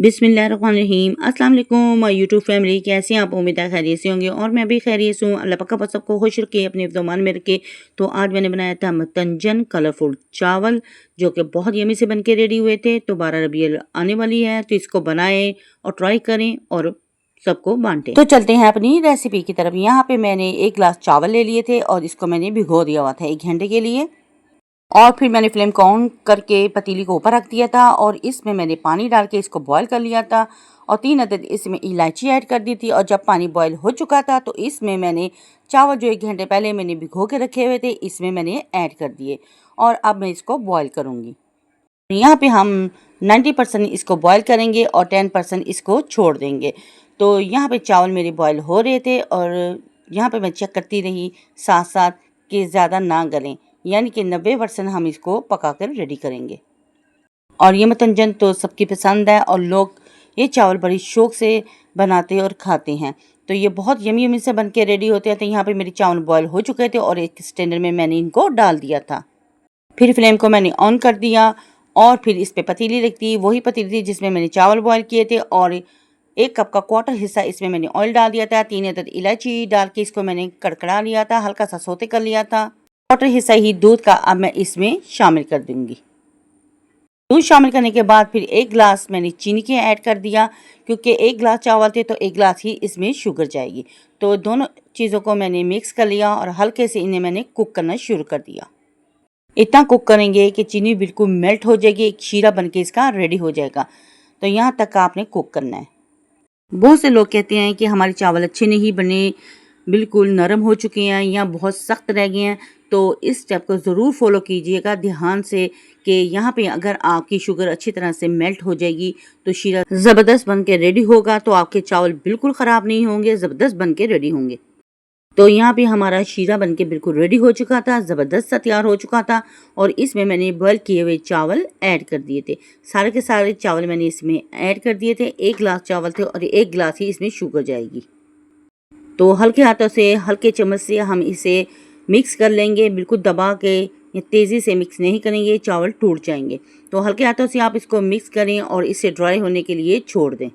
बिस्मिल्लाहिर्रहमानिर्रहीम। अस्सलाम वालेकुम माय यूट्यूब फैमिली, कैसे हैं आप? उम्मीद है खैरियत से होंगे और मैं भी खैरियत से हूँ। अल्लाह पक्का पर सबको खुश रखे, अपने ज़मान में रखे। तो आज मैंने बनाया था मतंजन कलरफुल चावल, जो कि बहुत यमी से बन के रेडी हुए थे। तो 12 रबीउल आने वाली है, तो इसको बनाएं और ट्राई करें और सबको बांटें। तो चलते हैं अपनी रेसिपी की तरफ। यहाँ पे मैंने 1 गिलास चावल ले लिए थे और इसको मैंने भिगो दिया हुआ था 1 घंटे के लिए। और फिर मैंने फ्लेम को ऑन करके पतीली को ऊपर रख दिया था और इसमें मैंने पानी डाल के इसको बॉईल कर लिया था और 3 अदद इसमें इलायची ऐड कर दी थी। और जब पानी बॉईल हो चुका था तो इसमें मैंने चावल जो 1 घंटे पहले मैंने भिगो के रखे हुए थे इसमें मैंने ऐड कर दिए और अब मैं इसको बॉईल करूँगी। यहाँ पे हम 90% इसको बॉईल करेंगे और 10% इसको छोड़ देंगे। तो यहाँ पे चावल मेरे बॉईल हो रहे थे और यहाँ पे मैं चेक करती रही साथ साथ कि ज़्यादा ना गलें, यानी कि 90% हम इसको पकाकर रेडी करेंगे। और ये मतंजन तो सबकी पसंद है और लोग ये चावल बड़ी शौक से बनाते और खाते हैं। तो ये बहुत यमी यमी से बन के रेडी होते हैं। तो यहाँ पे मेरे चावल बॉईल हो चुके थे और एक स्टैंडर में मैंने इनको डाल दिया था। फिर फ्लेम को मैंने ऑन कर दिया और फिर इस पर पतीली रख दी, वही पतीली थी जिसमें मैंने चावल बॉईल किए थे। और 1 कप का क्वार्टर हिस्सा इसमें मैंने ऑयल डाल दिया था। 3 अदद इलायची डाल के इसको मैंने कड़कड़ा लिया था, हल्का सा सोते कर लिया था। क्वार्टर हिस्सा ही दूध का अब मैं इसमें शामिल कर दूंगी। दूध शामिल करने के बाद फिर 1 गिलास मैंने चीनी के ऐड कर दिया, क्योंकि 1 गिलास चावल थे तो 1 गिलास ही इसमें शुगर जाएगी। तो दोनों चीज़ों को मैंने मिक्स कर लिया और हल्के से इन्हें मैंने कुक करना शुरू कर दिया। इतना कुक करेंगे कि चीनी बिल्कुल मेल्ट हो जाएगी, एक शीरा बनके इसका रेडी हो जाएगा। तो यहाँ तक का आपने कुक करना है। बहुत से लोग कहते हैं कि हमारे चावल अच्छे नहीं बने, बिल्कुल नरम हो चुके हैं या बहुत सख्त रह गए हैं। तो इस स्टेप को ज़रूर फॉलो कीजिएगा ध्यान से कि यहाँ पे अगर आपकी शुगर अच्छी तरह से मेल्ट हो जाएगी तो शीरा ज़बरदस्त बन के रेडी होगा। तो आपके चावल बिल्कुल ख़राब नहीं होंगे, ज़बरदस्त बन के रेडी होंगे। तो यहाँ पे हमारा शीरा बनके बिल्कुल रेडी हो चुका था, ज़बरदस्त सा तैयार हो चुका था। और इसमें मैंने बॉयल किए हुए चावल ऐड कर दिए थे। सारे के सारे चावल मैंने इसमें ऐड कर दिए थे। 1 गिलास चावल थे और 1 गिलास ही इसमें शुगर जाएगी। तो हल्के हाथों से, हल्के चम्मच से हम इसे मिक्स कर लेंगे, बिल्कुल दबा के या तेज़ी से मिक्स नहीं करेंगे, चावल टूट जाएंगे। तो हल्के हाथों से आप इसको मिक्स करें और इसे ड्राई होने के लिए छोड़ दें।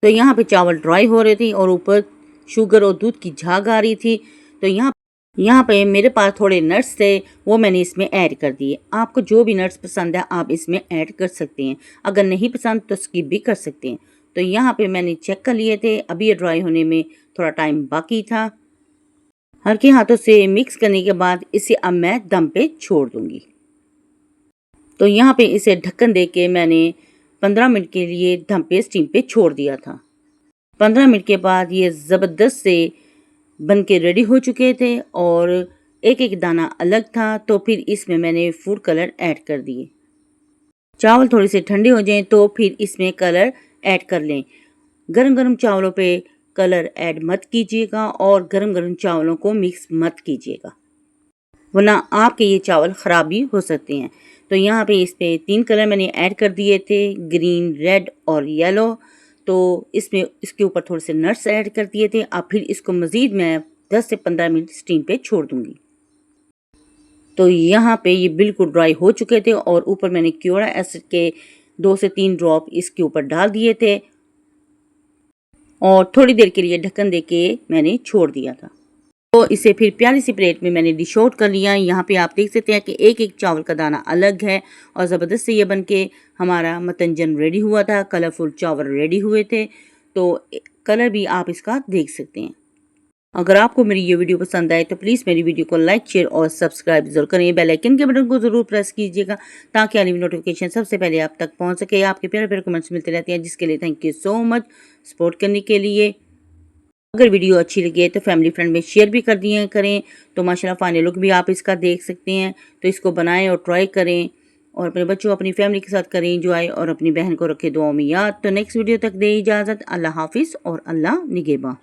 तो यहाँ पे चावल ड्राई हो रहे थे और ऊपर शुगर और दूध की झाग आ रही थी। तो यहाँ पे मेरे पास थोड़े नट्स थे, वो मैंने इसमें ऐड कर दिए। आपको जो भी नट्स पसंद है आप इसमें ऐड कर सकते हैं, अगर नहीं पसंद तो स्किप भी कर सकते हैं। तो यहाँ पे मैंने चेक कर लिए थे, अभी ये ड्राई होने में थोड़ा टाइम बाकी था। हल्के हाथों से मिक्स करने के बाद इसे अब मैं दम पे छोड़ दूंगी। तो यहाँ पे इसे ढक्कन दे के मैंने 15 मिनट के लिए दम पे स्टीम पे छोड़ दिया था। 15 मिनट के बाद ये ज़बरदस्त से बन के रेडी हो चुके थे और एक एक दाना अलग था। तो फिर इसमें मैंने फूड कलर ऐड कर दिए। चावल थोड़े से ठंडे हो जाएं तो फिर इसमें कलर ऐड कर लें। गरम गरम चावलों पे कलर ऐड मत कीजिएगा और गरम गरम चावलों को मिक्स मत कीजिएगा, वरना आपके ये चावल ख़राब भी हो सकते हैं। तो यहाँ पे इस पे 3 कलर मैंने ऐड कर दिए थे, ग्रीन, रेड और येलो। तो इसमें इसके ऊपर थोड़े से नट्स ऐड कर दिए थे। अब फिर इसको मज़ीद मैं 10 से 15 मिनट स्टीम पे छोड़ दूँगी। तो यहाँ पे ये बिल्कुल ड्राई हो चुके थे और ऊपर मैंने क्योरा एसिड के 2 से 3 ड्रॉप इसके ऊपर डाल दिए थे और थोड़ी देर के लिए ढक्कन दे के मैंने छोड़ दिया था। तो इसे फिर प्यारी सी प्लेट में मैंने डिश आउट कर लिया। यहाँ पे आप देख सकते हैं कि एक एक चावल का दाना अलग है और ज़बरदस्त से ये बन के हमारा मतंजन रेडी हुआ था। कलरफुल चावल रेडी हुए थे। तो कलर भी आप इसका देख सकते हैं। अगर आपको मेरी ये वीडियो पसंद आए तो प्लीज़ मेरी वीडियो को लाइक, शेयर और सब्सक्राइब जरूर करें। बेल आइकन के बटन को ज़रूर प्रेस कीजिएगा ताकि आने वाली नोटिफिकेशन सबसे पहले आप तक पहुंच सके। आपके प्यारे प्यारे कमेंट्स मिलते रहते हैं, जिसके लिए thank you so much support करने के लिए। अगर वीडियो अच्छी लगी है तो फैमिली फ्रेंड में शेयर भी कर दिए करें। तो माशाल्लाह फाइनल लुक भी आप इसका देख सकते हैं। तो इसको बनाएं और ट्राई करें और अपने बच्चों, अपनी फैमिली के साथ करें एंजॉय और अपनी बहन को रखें दुआओं में याद। तो नेक्स्ट वीडियो तक दे इजाज़त। अल्लाह हाफिज़ और अल्लाह निगहबान।